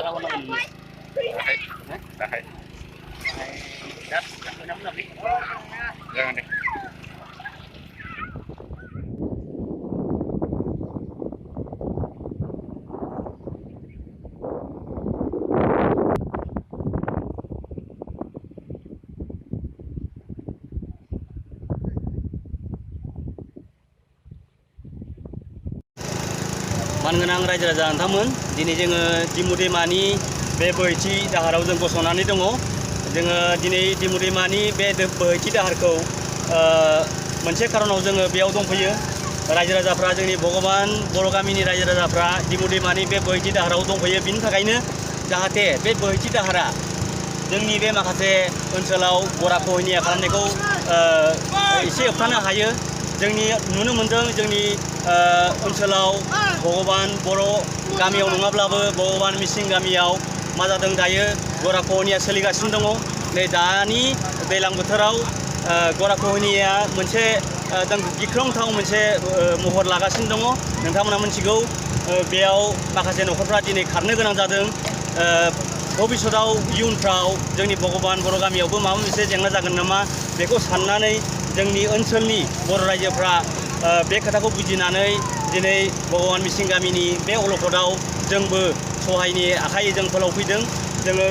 malah warna ini. Tahay. Das, enam lebih. Jangan deh. मानगोनां रायजो राजा नोंथांमोन दिनै जोङो दिमु दैमानि बे बोहैथि दाहाराव जों गसंनानै दङ जोङो दिनै दिमु दैमानि बे बोहैथि दाहारखौ मोनसे खारनाव जोङो बेयाव दंफैयो रायजो राजाफ्रा जोंनि भगबान बर' गामिनि रायजो राजाफ्रा दिमु दैमानि बे बोहैथि दाहाराव दंफैयो बिनि थाखायनो जाहाथे बे बोहैथि दाहारा जोंनि बे माखासे ओनसोलाव गराखहनिया खालामनायखौ एसे होबथानो हायो जोंनि नुनो मोनदों जोंनि ओनसोलाव भगबान बर' गामियाव नङाब्लाबो भगबान मिसिं गामियाव मा जादों दायो गराखहनिया सोलिगासिनो दङ नै दानि दैज्लां बोथोराव गराखहनिया मोनसे गिख्रंथाव मोनसे महर लागासिनो दङ नोंथांमोना मिथिगौ बेयाव माखासे न'खरफ्रा दिनै खारनो गोनां जादों भबिष्यताव इयुनफ्राव जोंनि भगबान बर' गामियावबो माबा मोनसे जेंना जागोन नामा बेखौ साननानै जोंनि ओनसोलनि बर' रायजोफ्रा बे खोथाखौ बुजिनानै दिनै भगबान मिसिं गामिनि बे अलखदाव जोंबो सहायनि आखाइ जों फोलावफैदों जोङो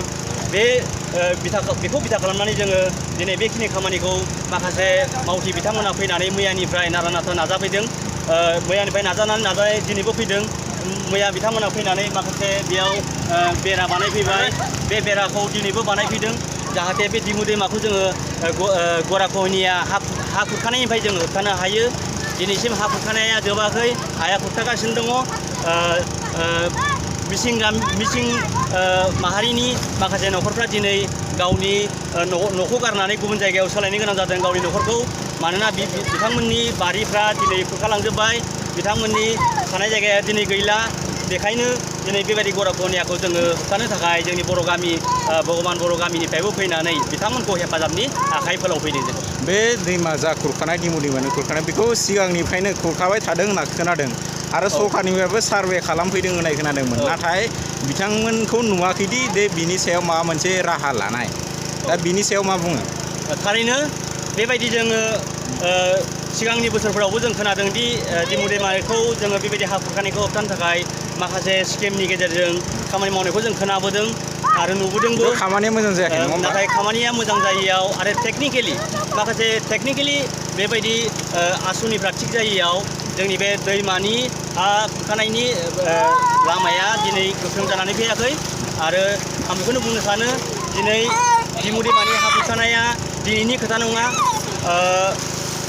बेखौ बिथा खालामनानै जोङो दिनै बेखिनि खामानिखौ माखासे मावथि बिथांमोना फैनानै मैयानिफ्राय नारा नाथा नाजाफैदों मैयानिफ्राय नाजानानै दिनैबो फैदों मैया बिथांमोना फैनानै माखासे बेयाव बेरा बानायफैबाय बे बेराखौ दिनैबो बानायफैदों जाहाथे बे दिमु दैमाखौ जोङो गराखहनिया हा खुरखानायनिफ्राय जोङो होबथानो हायो दिनैसिम हा खुरखानाया जोबाखै हाया खुरखागासिनो दङ मिसिं माहारिनि माखासे न'खरफ्रा दिनै गावनि न'खौ गारनानै गुबुन जायगायाव सोलायनो गोनां जादों गावनि न'खरखौ मानोना बिथांमोननि बारिफ्रा दिनै खुरखालांजोब्बाय बिथांमोननि थानाय जायगाया दिनै गैला बेखायनो दिनै बेबायदि गराखहनियाखौ जोङो होबथानो थाखाय जोंनि बर' गामि भगबान बर' गामिनिफ्रायबो फैनानै बिथांमोनखौ हेफाजाबनि आखाइ फोलावफैदों जों बे दैमा जा खुरखानाय दिमु दैमानि खुरखानाय बेखौ सिगांनिफ्रायनो खुरखाबाय थादों होनना खोनादों आरो सरखारनिफ्रायबो सार्भे खालामफैदों होननाय खोनादोंमोन नाथाय बिथांमोनखौ नुवाखैदि बिनि सायाव माबा मोनसे राहा लानाय दा बिनि सायाव मा बुङो थारैनो बेबायदि जोङो सिगांनि बोसोरफोरावबो जों खोनादों दि दिमु दैमाखौ जोङो बेबायदि हा खुरखानायखौ होबथानो थाखाय माखासे स्किमनि गेजेरजों खामानि मावनायखौ जों खोनाबोदों आरो नुबोदोंबो खामानिया मोजां जायाखै नङा नाथाय खामानिया मोजां जायैयाव आरो टेकनिकेलि बेबायदि आसुनिफ्रा थिग जायैयाव जोंनि बे दैमानि हा खुरखानायनि लामाया दिनै गोख्रों जानानै फैयाखै आरो आं बेखौनो बुंनो सानो दिनै दिमु दैमानि हा खुरखानाया दिनैनि खोथा नङा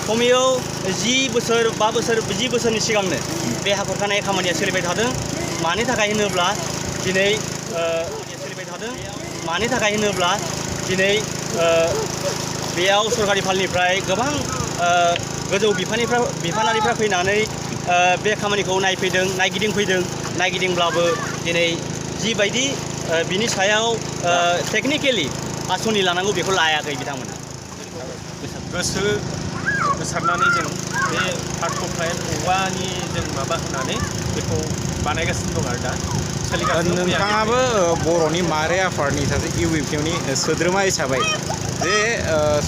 खमैयो 10 बोसोर 5 बोसोर 10 बोसोरनि सिगांनो बे हा खुरखानाय खामानिया सोलिबाय थादों मानि थाखाय होनोब्ला दिनै बेयाव सरकारि फालनिफ्राय गोबां गोजौ बिफानारिफ्रा फैनानै बे खामानिखौ नायगिदिंब्लाबो दिनै जिबायदि बिनि सायाव टेकनिकेलि आसनि लानांगौ बेखौ लायाखै बिथांमोना गोसो होसारनानै जों बे पार्कखौहाय औवानि जों माबा होनानै बेखौ बानायगासिनो दं आरो दा सोलिगासिनो दं नोंथाङाबो बर'नि माहारि आफादनि सासे इउपिपिनि सोद्रोमा हिसाबै जे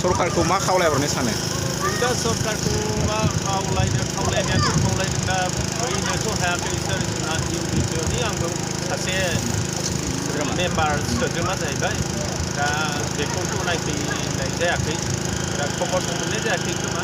सरकारखौ मा खावलायहरनो सानो जों दा सरकारखौ मा खावलायनायाथ' खावलायदों दा फैनोथ' हायाखै सोर जोंहा इउपिपिनि आंबो सासे मेम्बार सोद्रोमा जाहैबाय दा बेखौथ' नायफैनाय जायाखै दा खबरबो मोननाय जायाखै खोमा